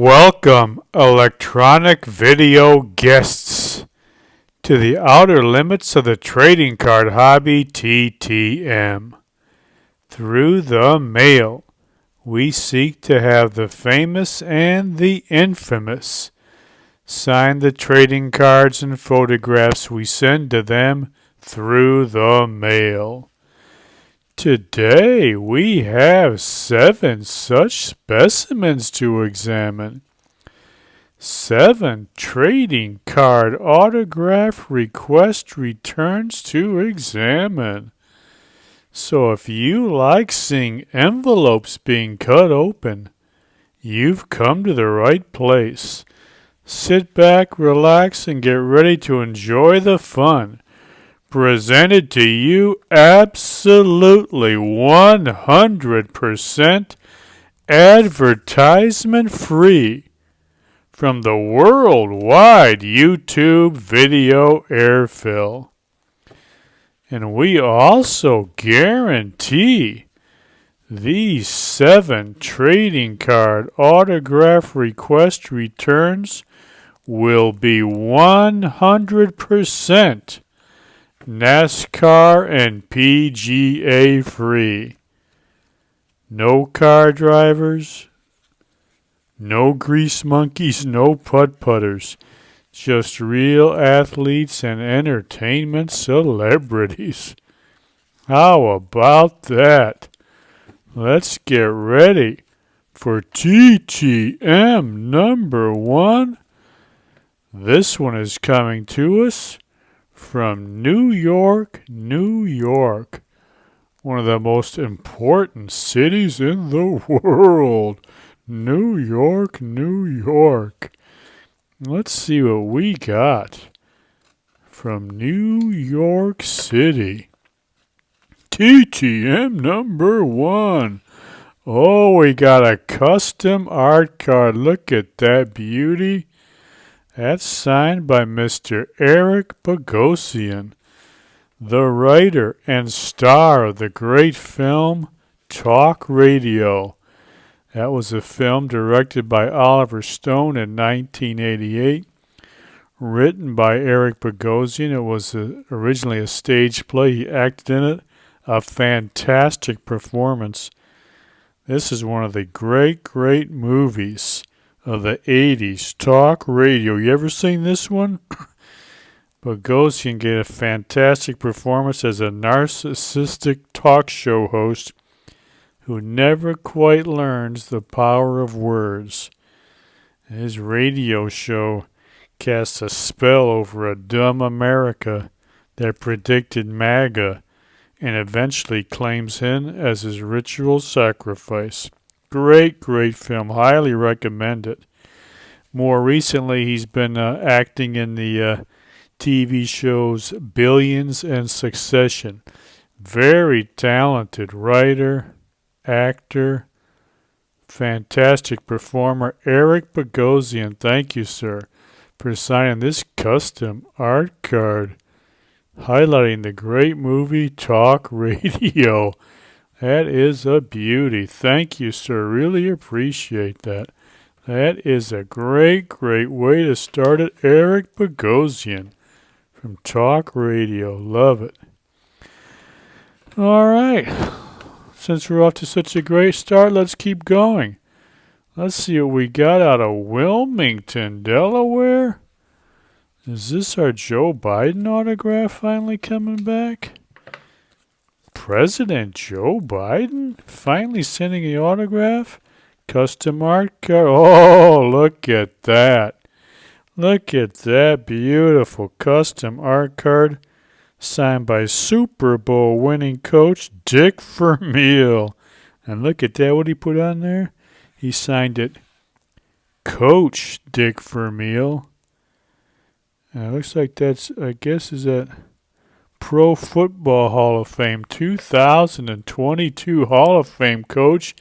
Welcome, electronic video guests, to the outer limits of the trading card hobby TTM. Through the mail, we seek to have the famous and the infamous sign the trading cards and photographs we send to them through the mail. Today we have 7 such specimens to examine. 7 trading card autograph request returns to examine. So if you like seeing envelopes being cut open, you've come to the right place. Sit back, relax, and get ready to enjoy the fun. Presented to you absolutely 100% advertisement free from the worldwide YouTube video airfill. And we also guarantee these 7 trading card autograph request returns will be 100% NASCAR and PGA free. No car drivers, no grease monkeys, no putt-putters. Just real athletes and entertainment celebrities. How about that? Let's get ready for TTM number 1. This one is coming to us from New York, New York, one of the most important cities in the world. New York, New York. Let's see what we got from New York City. TTM number 1. Oh, we got a custom art card. Look at that beauty. That's signed by Mr. Eric Bogosian, the writer and star of the great film Talk Radio. That was a film directed by Oliver Stone in 1988, written by Eric Bogosian. It was originally a stage play. He acted in it. A fantastic performance. This is one of the great movies of the 80s, Talk Radio. You ever seen this one? Bogosian gave a fantastic performance as a narcissistic talk show host who never quite learns the power of words. His radio show casts a spell over a dumb America that predicted MAGA and eventually claims him as his ritual sacrifice. Great film. Highly recommend it. More recently, he's been acting in the TV shows Billions and Succession. Very talented writer, actor, fantastic performer. Eric Bogosian, thank you, sir, for signing this custom art card highlighting the great movie Talk Radio. That is a beauty. Thank you, sir. Really appreciate that. That is a great way to start it. Eric Bogosian from Talk Radio. Love it. All right. Since we're off to such a great start, let's keep going. Let's see what we got out of Wilmington, Delaware. Is this our Joe Biden autograph finally coming back? President Joe Biden finally sending an autograph? Custom art card. Oh, look at that. Look at that beautiful custom art card signed by Super Bowl winning coach Dick Vermeil. And look at that, what he put on there? He signed it Coach Dick Vermeil. And it looks like that's, I guess, is that Pro Football Hall of Fame 2022 Hall of Fame coach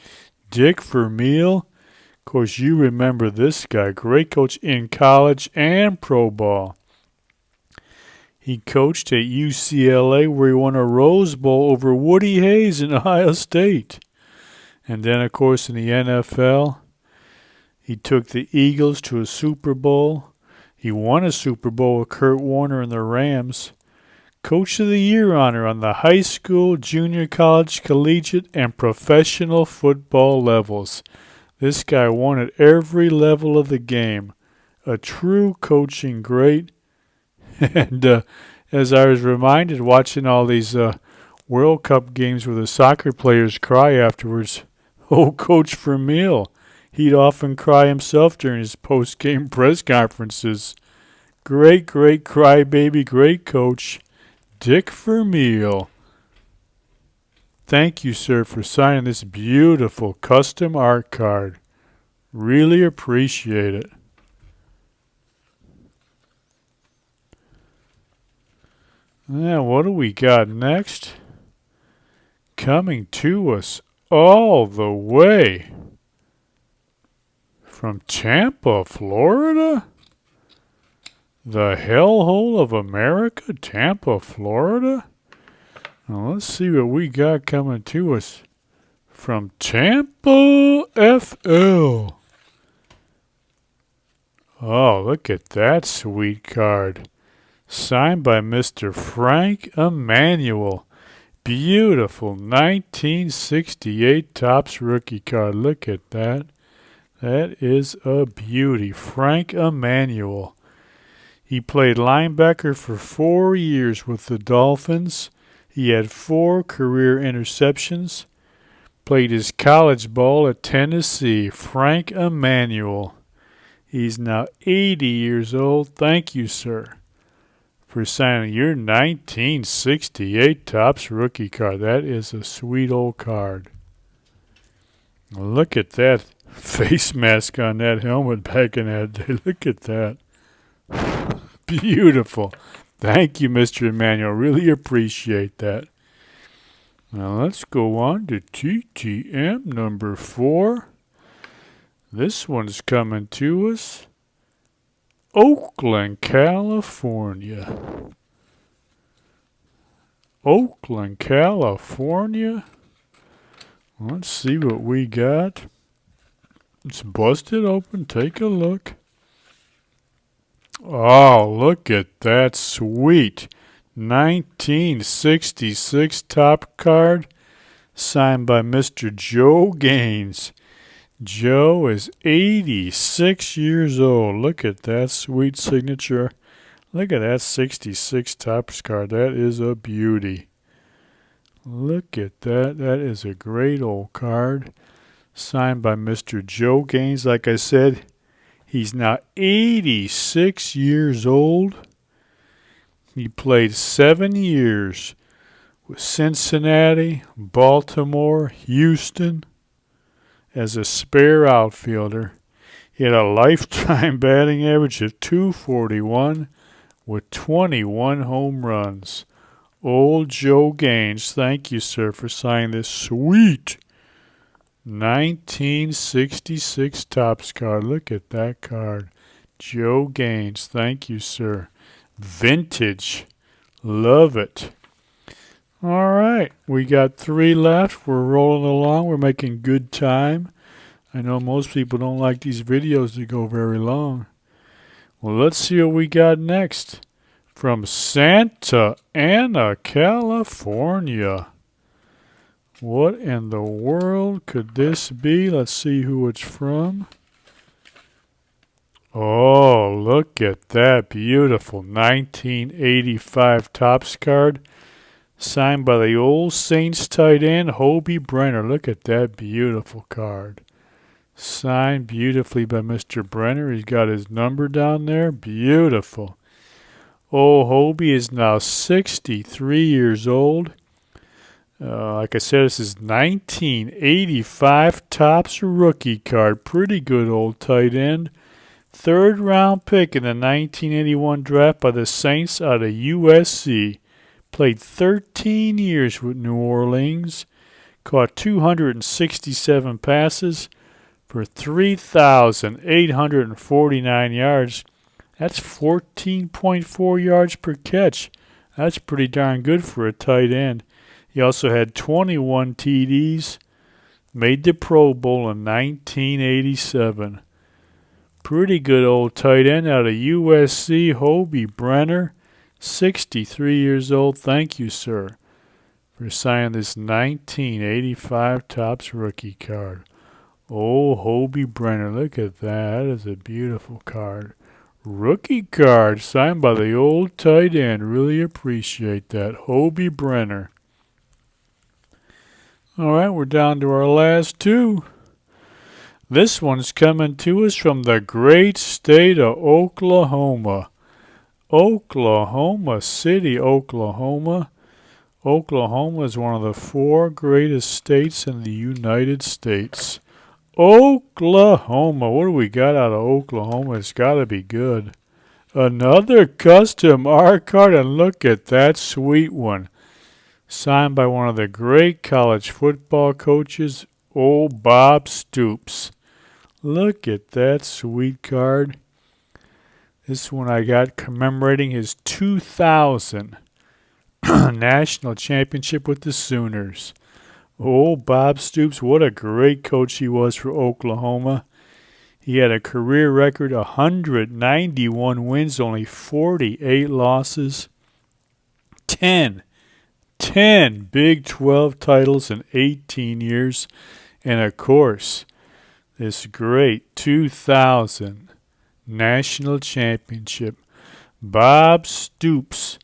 Dick Vermeil. Of course, you remember this guy. Great coach in college and pro ball. He coached at UCLA where he won a Rose Bowl over Woody Hayes in Ohio State. And then, of course, in the NFL, He took the Eagles to a Super Bowl. He won a Super Bowl with Kurt Warner and the Rams. Coach of the Year honor on the high school, junior college, collegiate, and professional football levels. This guy won at every level of the game. A true coaching great. And as I was reminded watching all these World Cup games where the soccer players cry afterwards, Coach Vermeil, he'd often cry himself during his post-game press conferences. Great crybaby, great coach, Dick Vermeil. Thank you, sir, for signing this beautiful custom art card. Really appreciate it. Now, what do we got next? Coming to us all the way from Tampa, Florida? The hellhole of America, Tampa, Florida? Now, let's see what we got coming to us from Tampa, FL. Oh, look at that sweet card. Signed by Mr. Frank Emanuel. Beautiful 1968 Topps rookie card. Look at that. That is a beauty. Frank Emanuel. He played linebacker for 4 years with the Dolphins. He had 4 career interceptions. Played his college ball at Tennessee. Frank Emanuel. He's now 80 years old. Thank you, sir, for signing your 1968 Topps rookie card. That is a sweet old card. Look at that face mask on that helmet back in that day. Look at that. Beautiful. Thank you, Mr. Emanuel. Really appreciate that. Now let's go on to TTM number 4. This one's coming to us. Oakland, California. Oakland, California. Let's see what we got. Let's bust it open. Take a look. Oh, look at that sweet 1966 top card signed by Mr. Joe Gaines. Joe is 86 years old. Look at that sweet signature. Look at that 66 Topps card. That is a beauty. Look at that. That is a great old card. Signed by Mr. Joe Gaines. Like I said, he's now 86 years old. He played 7 years with Cincinnati, Baltimore, Houston as a spare outfielder. He had a lifetime batting average of .241 with 21 home runs. Old Joe Gaines, thank you, sir, for signing this sweet 1966 Topps card. Look at that card. Joe Gaines, thank you, sir. Vintage. Love it. All right, we got 3 left. We're rolling along. We're making good time. I know most people don't like these videos to go very long. Well, let's see what we got next. From Santa Ana, California. What in the world could this be? Let's see who it's from. Oh, look at that beautiful 1985 Topps card. Signed by the old Saints tight end, Hobie Brenner. Look at that beautiful card. Signed beautifully by Mr. Brenner. He's got his number down there. Beautiful. Oh, Hobie is now 63 years old. Like I said, this is 1985 Topps rookie card. Pretty good old tight end. 3rd round pick in the 1981 draft by the Saints out of USC. Played 13 years with New Orleans. Caught 267 passes for 3,849 yards. That's 14.4 yards per catch. That's pretty darn good for a tight end. He also had 21 TDs. Made the Pro Bowl in 1987. Pretty good old tight end out of USC, Hobie Brenner, 63 years old. Thank you, sir, for signing this 1985 Topps rookie card. Oh, Hobie Brenner, look at that. That is a beautiful card. Rookie card signed by the old tight end. Really appreciate that. Hobie Brenner. All right, we're down to our last two. This one's coming to us from the great state of Oklahoma. Oklahoma City, Oklahoma. Oklahoma is one of the 4 greatest states in the United States. Oklahoma. What do we got out of Oklahoma? It's got to be good. Another custom art card, and look at that sweet one. Signed by one of the great college football coaches, old Bob Stoops. Look at that sweet card. This one I got commemorating his 2000 national championship with the Sooners. Oh, Bob Stoops, what a great coach he was for Oklahoma. He had a career record, 191 wins, only 48 losses. 10 Big 12 titles in 18 years. And, of course, this great 2000 national championship. Bob Stoops,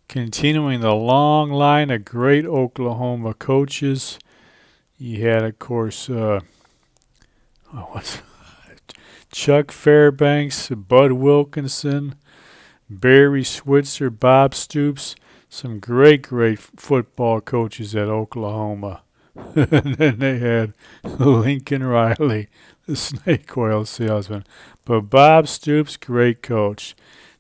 continuing the long line of great Oklahoma coaches. You had, of course, Chuck Fairbanks, Bud Wilkinson, Barry Switzer, Bob Stoops. Some great football coaches at Oklahoma. And then they had Lincoln Riley, the snake oil salesman. But Bob Stoops, great coach.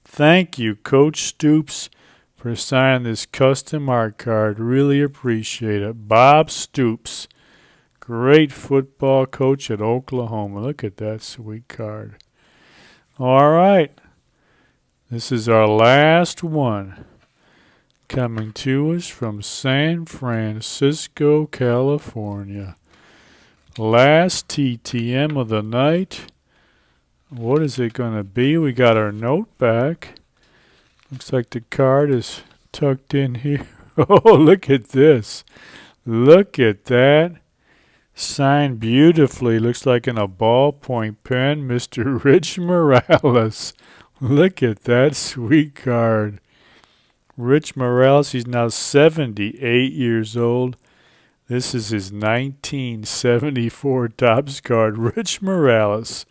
Thank you, Coach Stoops, for signing this custom art card. Really appreciate it. Bob Stoops, great football coach at Oklahoma. Look at that sweet card. All right. This is our last one. Coming to us from San Francisco, California. Last TTM of the night. What is it going to be? We got our note back. Looks like the card is tucked in here. Oh, look at this. Look at that. Signed beautifully. Looks like in a ballpoint pen. Mr. Rich Morales. Look at that sweet card. Rich Morales, he's now 78 years old. This is his 1974 Topps card. Rich Morales.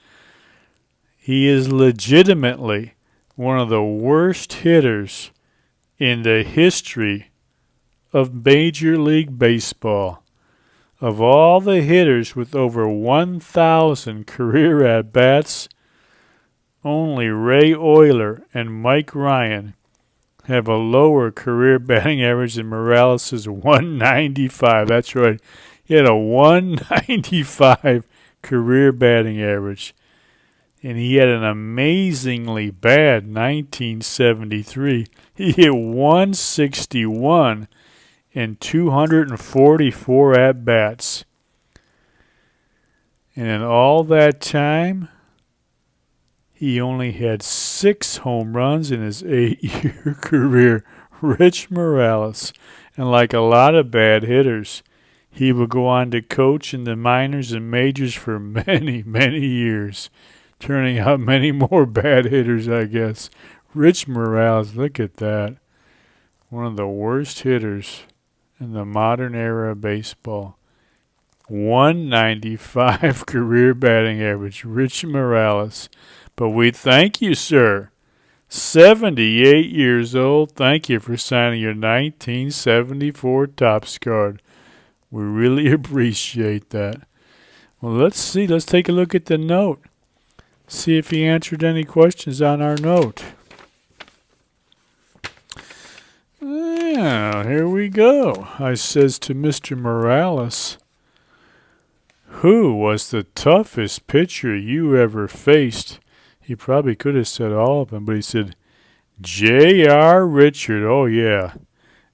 He is legitimately one of the worst hitters in the history of Major League Baseball. Of all the hitters with over 1,000 career at-bats, only Ray Oyler and Mike Ryan have a lower career batting average than Morales' 195. That's right. He had a 195 career batting average. And he had an amazingly bad 1973. He hit 161 in 244 at-bats. And in all that time, he only had 6 home runs in his 8-year career. Rich Morales. And like a lot of bad hitters, he would go on to coach in the minors and majors for many, many years, turning out many more bad hitters, I guess. Rich Morales, look at that. One of the worst hitters in the modern era of baseball. 195 career batting average. Rich Morales. But we thank you, sir. 78 years old. Thank you for signing your 1974 Topps card. We really appreciate that. Well, let's see. Let's take a look at the note. See if he answered any questions on our note. Yeah, here we go. I says to Mr. Morales, who was the toughest pitcher you ever faced? He probably could have said all of them, but he said, J.R. Richard. Oh, yeah.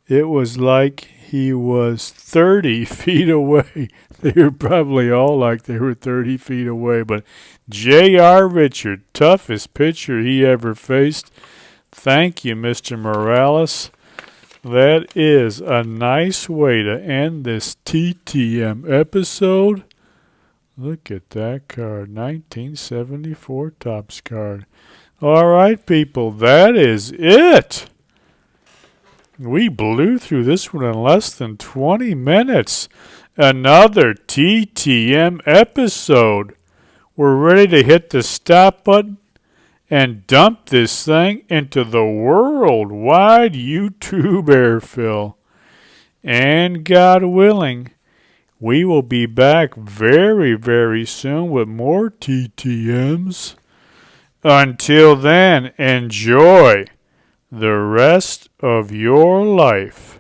It was like he was 30 feet away. They were probably all like they were 30 feet away, but J.R. Richard, toughest pitcher he ever faced. Thank you, Mr. Morales. That is a nice way to end this TTM episode. Look at that card, 1974 Topps card. All right, people, that is it. We blew through this one in less than 20 minutes. Another TTM episode. We're ready to hit the stop button and dump this thing into the worldwide YouTube airfill. And God willing, we will be back very, very soon with more TTMs. Until then, enjoy the rest of your life.